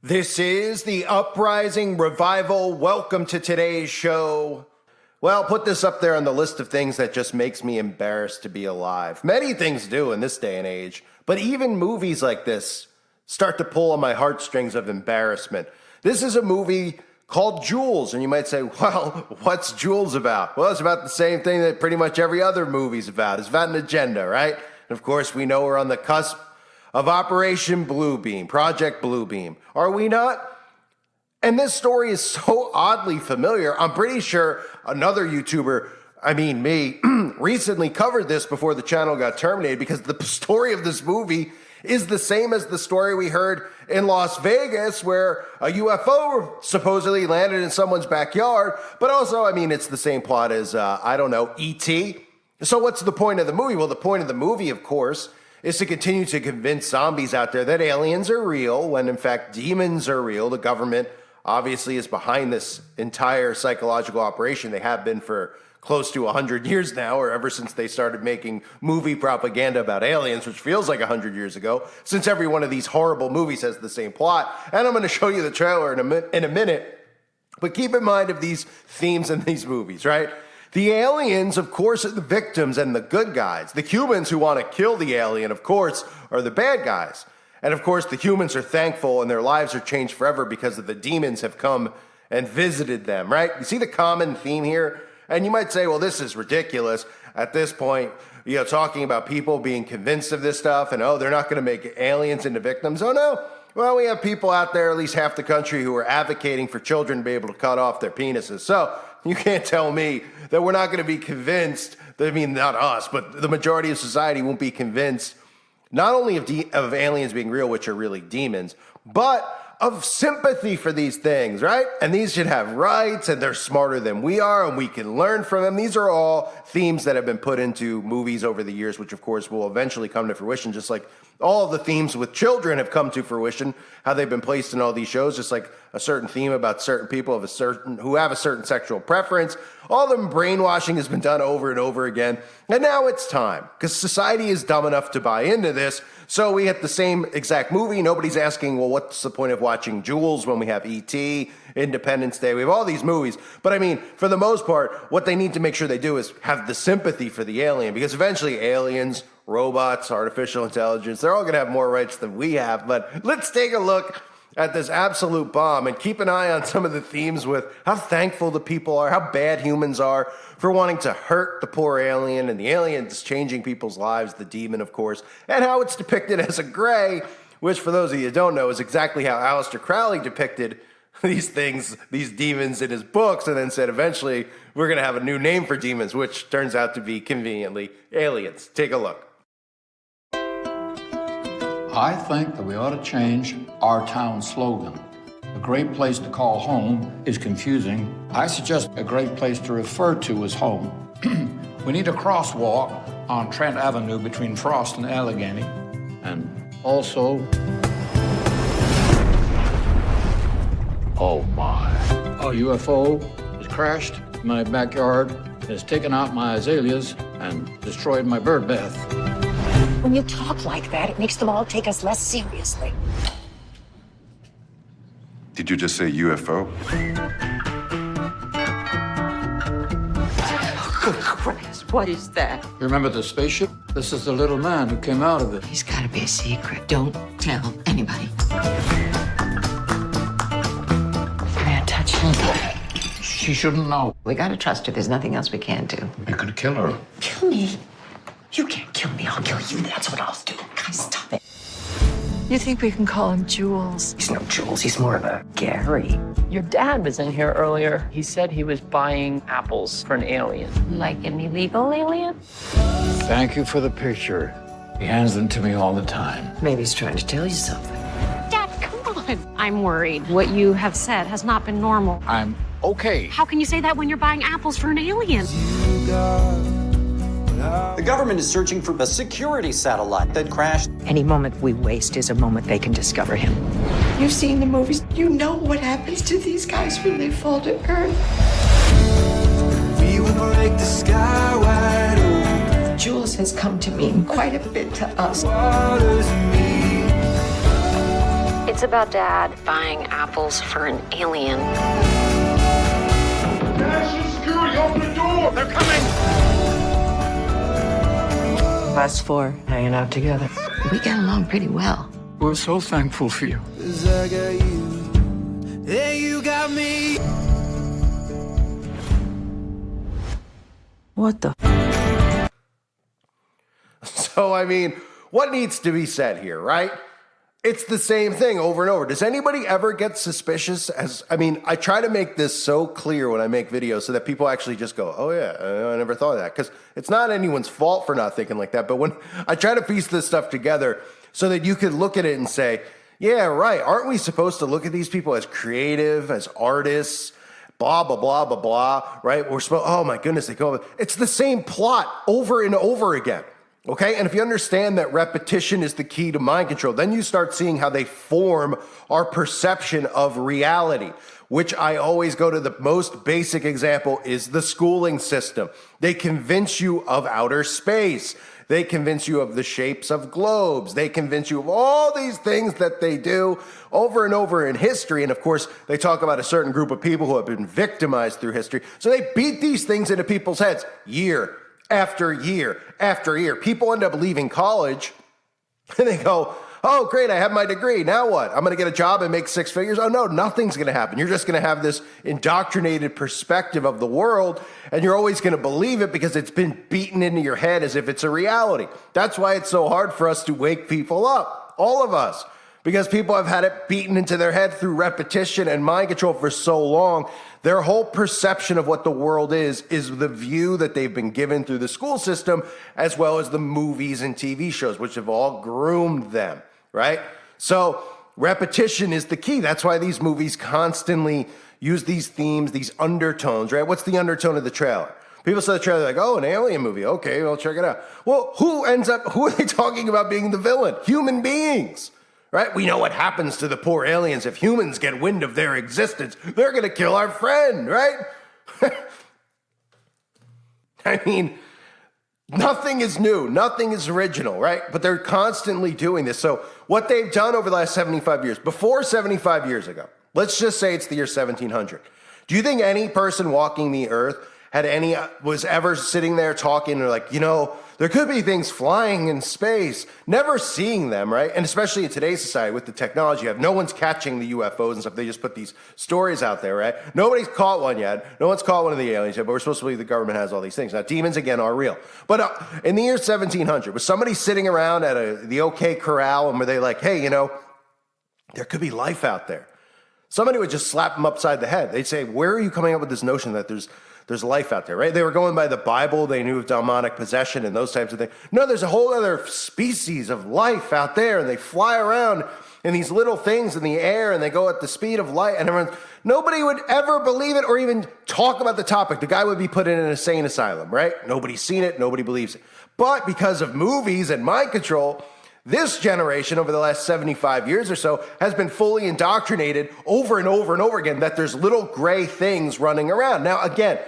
This is the Uprising Revival. Welcome to today's show. Well, put this up there on the list of things that just makes me embarrassed to be alive. Many things do in this day and age, but even movies like this start to pull on my heartstrings of embarrassment. This is a movie called Jules, and you might say, well, what's Jules about? Well, it's about the same thing that pretty much every other movie's about. It's about an agenda, right? And of course, we know we're on the cusp of Operation Bluebeam, Project Bluebeam. Are we not? And this story is so oddly familiar. I'm pretty sure another YouTuber, me, recently covered this before the channel got terminated because the story of this movie is the same as the story we heard in Las Vegas where a UFO supposedly landed in someone's backyard. But also, it's the same plot as, E.T. So what's the point of the movie? Well, the point of the movie, of course, is to continue to convince zombies out there that aliens are real when in fact demons are real. The government obviously is behind this entire psychological operation. They have been for close to 100 years now, or ever since they started making movie propaganda about aliens, which feels like 100 years ago, since every one of these horrible movies has the same plot. And I'm going to show you the trailer in a minute. But keep in mind of these themes in these movies, right? The aliens, of course, are the victims and the good guys. The humans who want to kill the alien, of course, are the bad guys. And of course, the humans are thankful and their lives are changed forever because of the demons have come and visited them, right? You see the common theme here? And you might say, well, this is ridiculous at this point, talking about people being convinced of this stuff and, they're not going to make aliens into victims. Oh, no. Well, we have people out there, at least half the country, who are advocating for children to be able to cut off their penises. So you can't tell me that we're not going to be convinced, not us, but the majority of society won't be convinced not only of aliens being real, which are really demons, but of sympathy for these things, right? And these should have rights, and they're smarter than we are, and we can learn from them. These are all themes that have been put into movies over the years, which of course will eventually come to fruition, just like all of the themes with children have come to fruition, how they've been placed in all these shows, just like a certain theme about certain people who have a certain sexual preference. All the brainwashing has been done over and over again. And now it's time, because society is dumb enough to buy into this. So we have the same exact movie. Nobody's asking, well, what's the point of watching Jules when we have E.T., Independence Day? We have all these movies. But for the most part, what they need to make sure they do is have the sympathy for the alien, because eventually aliens, robots, artificial intelligence, they're all going to have more rights than we have. But let's take a look at this absolute bomb and keep an eye on some of the themes with how thankful the people are, how bad humans are for wanting to hurt the poor alien, and the alien is changing people's lives, the demon, of course, and how it's depicted as a gray, which for those of you who don't know is exactly how Aleister Crowley depicted these things, these demons in his books, and then said eventually we're going to have a new name for demons, which turns out to be conveniently aliens. Take a look. I think that we ought to change our town slogan. A great place to call home is confusing. I suggest a great place to refer to as home. We need a crosswalk on Trent Avenue between Frost and Allegheny. And also, oh my, a UFO has crashed in my backyard, has taken out my azaleas, and destroyed my bird bath. When you talk like that, it makes them all take us less seriously. Did you just say UFO? Good Christ, what is that? You remember the spaceship? This is the little man who came out of it. He's got to be a secret. Don't tell anybody. Man, touch him. She shouldn't know. We got to trust her. There's nothing else we can do. We could kill her. Kill me? You can't kill me. I'll kill you. That's what I'll do. Guys, stop it. You think we can call him Jules? He's no Jules. He's more of a Gary. Your dad was in here earlier. He said he was buying apples for an alien. Like an illegal alien? Thank you for the picture. He hands them to me all the time. Maybe he's trying to tell you something. Dad, come on. I'm worried. What you have said has not been normal. I'm okay. How can you say that when you're buying apples for an alien? The government is searching for a security satellite that crashed. Any moment we waste is a moment they can discover him. You've seen the movies. You know what happens to these guys when they fall to earth. We will break the sky wide open. Jules has come to mean quite a bit to us. It's It's about Dad buying apples for an alien. National Security, open the door! They're coming! Us four hanging out together. We get along pretty well. We're so thankful for you. What the? So, I mean, what needs to be said here, right? It's the same thing over and over. Does anybody ever get suspicious? I try to make this so clear when I make videos so that people actually just go, oh yeah, I never thought of that. Because it's not anyone's fault for not thinking like that. But when I try to piece this stuff together so that you could look at it and say, yeah, right, aren't we supposed to look at these people as creative, as artists, blah, blah, blah, blah, blah, right? We're supposed, oh my goodness, they go, it's the same plot over and over again. Okay, and if you understand that repetition is the key to mind control, then you start seeing how they form our perception of reality, which I always go to the most basic example is the schooling system. They convince you of outer space. They convince you of the shapes of globes. They convince you of all these things that they do over and over in history. And of course, they talk about a certain group of people who have been victimized through history. So they beat these things into people's heads year after year after year. People end up leaving college and they go, oh, great, I have my degree. Now what? I'm going to get a job and make six figures? Oh, no, nothing's going to happen. You're just going to have this indoctrinated perspective of the world, and you're always going to believe it because it's been beaten into your head as if it's a reality. That's why it's so hard for us to wake people up, all of us, because people have had it beaten into their head through repetition and mind control for so long. Their whole perception of what the world is the view that they've been given through the school system, as well as the movies and TV shows, which have all groomed them, right? So repetition is the key. That's why these movies constantly use these themes, these undertones, right? What's the undertone of the trailer? People saw the trailer, like, oh, an alien movie. Okay, I'll check it out. Well, who are they talking about being the villain? Human beings. Right? We know what happens to the poor aliens. If humans get wind of their existence, they're going to kill our friend, right? I mean, nothing is new. Nothing is original, right? But they're constantly doing this. So what they've done over the last 75 years, before 75 years ago, let's just say it's the year 1700. Do you think any person walking the earth was ever sitting there talking or like, there could be things flying in space, never seeing them, right? And especially in today's society with the technology you have, no one's catching the UFOs and stuff. They just put these stories out there, right? Nobody's caught one yet. No one's caught one of the aliens yet, but we're supposed to believe the government has all these things. Now, demons, again, are real. But in the year 1700, was somebody sitting around at the OK Corral and were they like, hey, there could be life out there? Somebody would just slap them upside the head. They'd say, where are you coming up with this notion that there's life out there, right? They were going by the Bible. They knew of demonic possession and those types of things. No, there's a whole other species of life out there, and they fly around in these little things in the air, and they go at the speed of light, and nobody would ever believe it or even talk about the topic. The guy would be put in an insane asylum, right? Nobody's seen it. Nobody believes it. But because of movies and mind control, this generation over the last 75 years or so has been fully indoctrinated over and over and over again that there's little gray things running around. Now, again,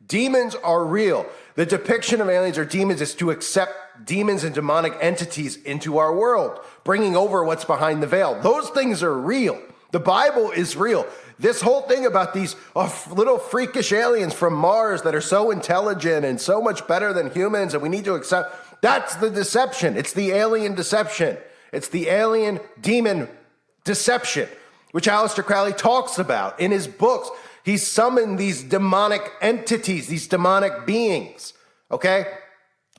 demons are real. The depiction of aliens or demons is to accept demons and demonic entities into our world, bringing over what's behind the veil. Those things are real. The Bible is real. This whole thing about these little freakish aliens from Mars that are so intelligent and so much better than humans and we need to accept, that's the deception. It's the alien deception. It's the alien demon deception, which Aleister Crowley talks about in his books. He summoned these demonic entities, these demonic beings, okay?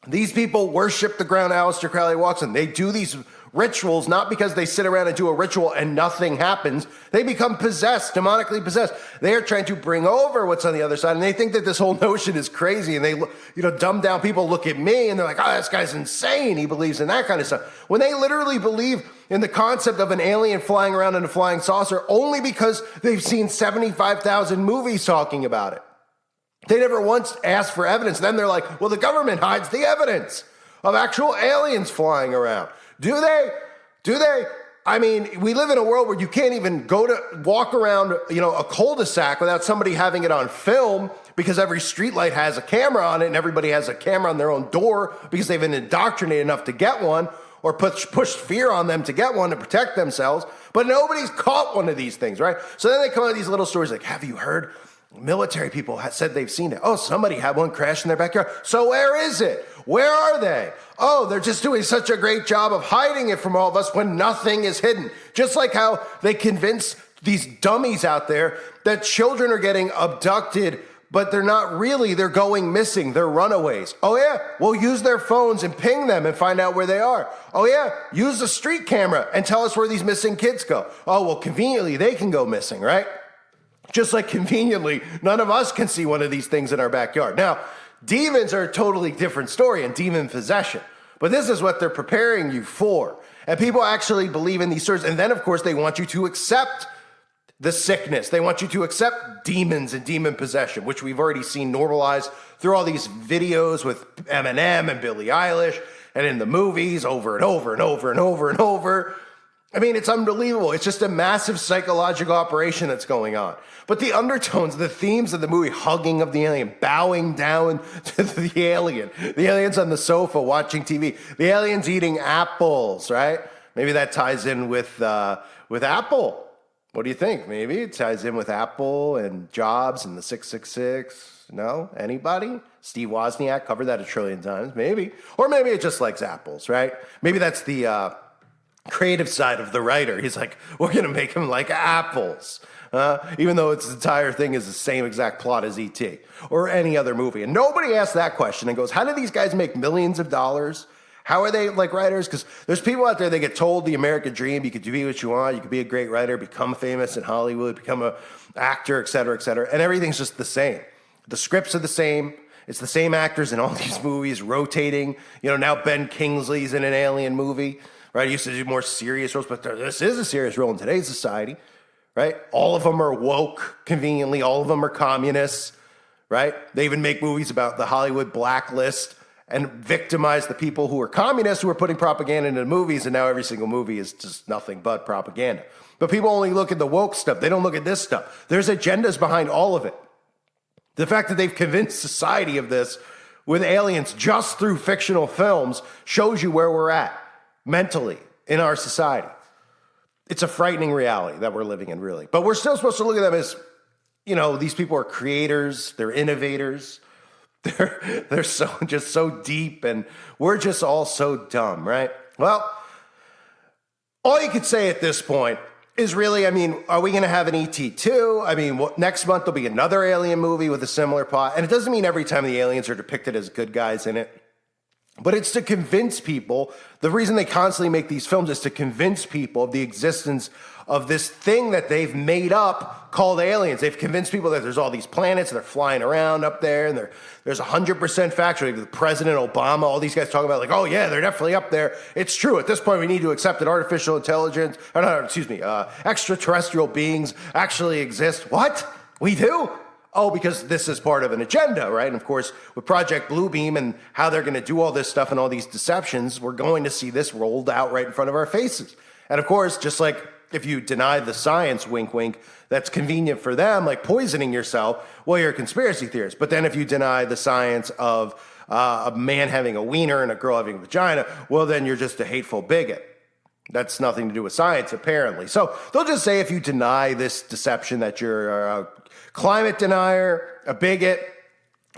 These people worship the ground Aleister Crowley walks in. They do these rituals not because they sit around and do a ritual and nothing happens. They become possessed, demonically possessed. They are trying to bring over what's on the other side, and they think that this whole notion is crazy, and they, dumb down people look at me, and they're like, oh, this guy's insane. He believes in that kind of stuff. When they literally believe in the concept of an alien flying around in a flying saucer only because they've seen 75,000 movies talking about it. They never once asked for evidence. Then they're like, well, the government hides the evidence of actual aliens flying around. Do they? I mean, we live in a world where you can't even walk around, a cul-de-sac without somebody having it on film because every streetlight has a camera on it and everybody has a camera on their own door because they've been indoctrinated enough to get one. or pushed fear on them to get one to protect themselves, but nobody's caught one of these things, right? So then they come out with these little stories like, have you heard? Military people said they've seen it. Oh, somebody had one crash in their backyard. So where is it? Where are they? Oh, they're just doing such a great job of hiding it from all of us when nothing is hidden. Just like how they convince these dummies out there that children are getting abducted, but they're not really. They're going missing. They're runaways. Oh, yeah. Well, use their phones and ping them and find out where they are. Oh, yeah. Use a street camera and tell us where these missing kids go. Oh, well, conveniently, they can go missing, right? Just like conveniently, none of us can see one of these things in our backyard. Now, demons are a totally different story and demon possession. But this is what they're preparing you for. And people actually believe in these stories. And then, of course, they want you to accept the sickness. They want you to accept demons and demon possession, which we've already seen normalized through all these videos with Eminem and Billie Eilish and in the movies over and over and over and over and over. I mean, it's unbelievable. It's just a massive psychological operation that's going on. But the undertones, the themes of the movie, hugging of the alien, bowing down to the aliens on the sofa watching TV, the aliens eating apples, right? Maybe that ties in with Apple. What do you think? Maybe it ties in with Apple and Jobs and the 666. No? Anybody? Steve Wozniak covered that 1 trillion times. Maybe. Or maybe it just likes apples, right? Maybe that's the creative side of the writer. He's like, we're going to make him like apples. Even though its entire thing is the same exact plot as E.T. or any other movie. And nobody asks that question and goes, how do these guys make millions of dollars? How are they like writers? Because there's people out there, they get told the American dream, you could be what you want, you could be a great writer, become famous in Hollywood, become an actor, et cetera, and everything's just the same. The scripts are the same. It's the same actors in all these movies rotating. You know, now Ben Kingsley's in an alien movie, right? He used to do more serious roles, but this is a serious role in today's society, right? All of them are woke, conveniently. All of them are communists, right? They even make movies about the Hollywood blacklist and victimize the people who are communists who are putting propaganda into movies, and now every single movie is just nothing but propaganda. But people only look at the woke stuff. They don't look at this stuff. There's agendas behind all of it. The fact that they've convinced society of this with aliens just through fictional films shows you where we're at mentally in our society. It's a frightening reality that we're living in, really. But we're still supposed to look at them as, you know, these people are creators, they're innovators, they're so deep, and we're just all so dumb, right? Well, all you could say at this point is really, I mean, are we going to have an E.T. 2? I mean, next month there'll be another alien movie with a similar plot. And it doesn't mean every time the aliens are depicted as good guys in it. But it's to convince people. The reason they constantly make these films is to convince people of the existence of this thing that they've made up called aliens. They've convinced people that there's all these planets, they're flying around up there, and there's 100% factual. The President Obama, all these guys talking about like, oh yeah, they're definitely up there. It's true. At this point, we need to accept that artificial intelligence, extraterrestrial beings actually exist. What? We do? Oh, because this is part of an agenda, right? And of course, with Project Bluebeam and how they're going to do all this stuff and all these deceptions, we're going to see this rolled out right in front of our faces. And of course, just like if you deny the science, wink, wink, that's convenient for them, like poisoning yourself, well, you're a conspiracy theorist. But then if you deny the science of a man having a wiener and a girl having a vagina, well, then you're just a hateful bigot. That's nothing to do with science, apparently. So they'll just say if you deny this deception that you're a climate denier, a bigot,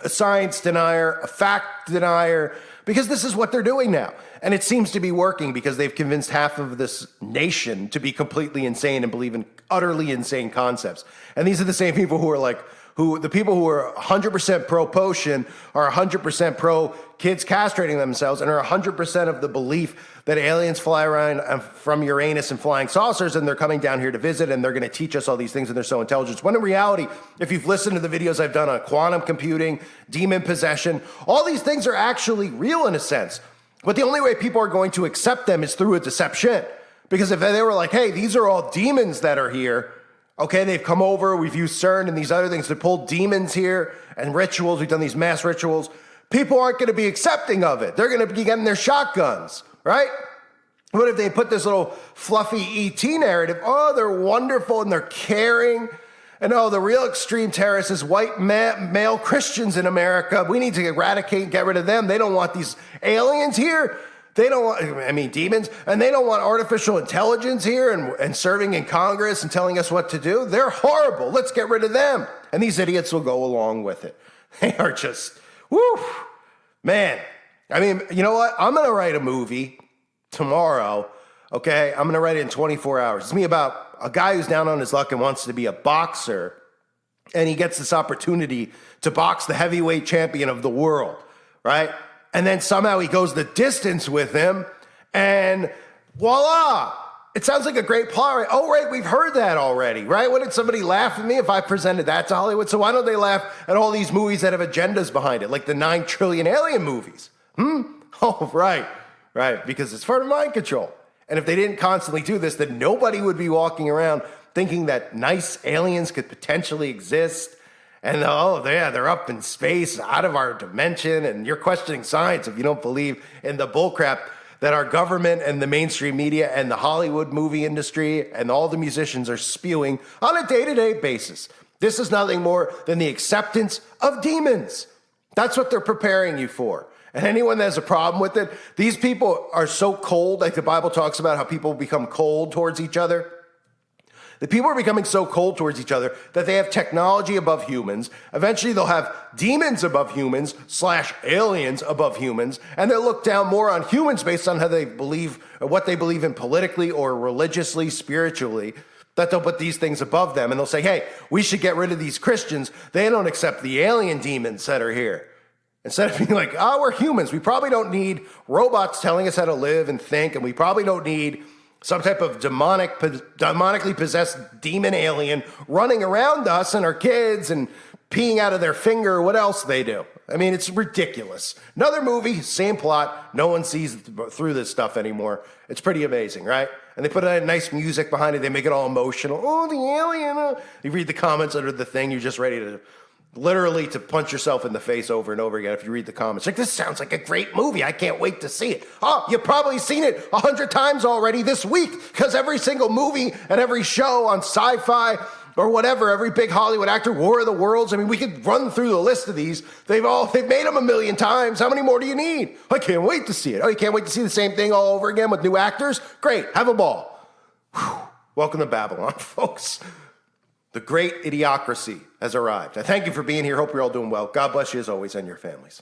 a science denier, a fact denier, because this is what they're doing now. And it seems to be working because they've convinced half of this nation to be completely insane and believe in utterly insane concepts. And these are the same people who are like, the people who are 100% pro-potion are 100% pro-kids castrating themselves and are 100% of the belief that aliens fly around from Uranus and flying saucers and they're coming down here to visit and they're going to teach us all these things and they're so intelligent. When in reality, if you've listened to the videos I've done on quantum computing, demon possession, all these things are actually real in a sense. But the only way people are going to accept them is through a deception. Because if they were like, hey, these are all demons that are here, okay, they've come over, we've used CERN and these other things to pull demons here and rituals, we've done these mass rituals, people aren't going to be accepting of it. They're going to be getting their shotguns, right? What if they put this little fluffy ET narrative? Oh, they're wonderful and they're caring. And oh, the real extreme terrorists is white male Christians in America. We need to eradicate and get rid of them. They don't want these aliens here. They don't want, I mean, demons, and they don't want artificial intelligence here and serving in Congress and telling us what to do. They're horrible. Let's get rid of them. And these idiots will go along with it. They are just, whoo, man. I mean, you know what? I'm going to write a movie tomorrow, okay? I'm going to write it in 24 hours. It's me about a guy who's down on his luck and wants to be a boxer, and he gets this opportunity to box the heavyweight champion of the world, right? And then somehow he goes the distance with him, and voila! It sounds like a great plot. Right? Oh, right, we've heard that already, right? Wouldn't somebody laugh at me if I presented that to Hollywood? So why don't they laugh at all these movies that have agendas behind it, like the 9 trillion alien movies? Oh, right, because it's part of mind control. And if they didn't constantly do this, then nobody would be walking around thinking that nice aliens could potentially exist. And oh, yeah, they're up in space, out of our dimension, and you're questioning science if you don't believe in the bullcrap that our government and the mainstream media and the Hollywood movie industry and all the musicians are spewing on a day-to-day basis. This is nothing more than the acceptance of demons. That's what they're preparing you for. And anyone that has a problem with it, these people are so cold, like the Bible talks about how people become cold towards each other. The people are becoming so cold towards each other that they have technology above humans. Eventually, they'll have demons above humans / aliens above humans, and they'll look down more on humans based on how they believe, or what they believe in politically or religiously, spiritually, that they'll put these things above them. And they'll say, hey, we should get rid of these Christians. They don't accept the alien demons that are here. Instead of being like, oh, we're humans. We probably don't need robots telling us how to live and think, and we probably don't need some type of demonically possessed demon alien running around us and our kids and peeing out of their finger or what else they do. I mean, it's ridiculous. Another movie, same plot. No one sees through this stuff anymore. It's pretty amazing, right? And they put a nice music behind it. They make it all emotional. Oh, the alien. You read the comments under the thing. You're just ready to literally to punch yourself in the face over and over again if you read the comments. Like, this sounds like a great movie. I can't wait to see it. Oh, you've probably seen it 100 times already this week because every single movie and every show on Sci-Fi or whatever, every big Hollywood actor, War of the Worlds. I mean, we could run through the list of these. They've made them 1,000,000 times. How many more do you need? I can't wait to see it. Oh, you can't wait to see the same thing all over again with new actors? Great. Have a ball. Whew. Welcome to Babylon, folks. The great idiocracy has arrived. I thank you for being here. Hope you're all doing well. God bless you as always and your families.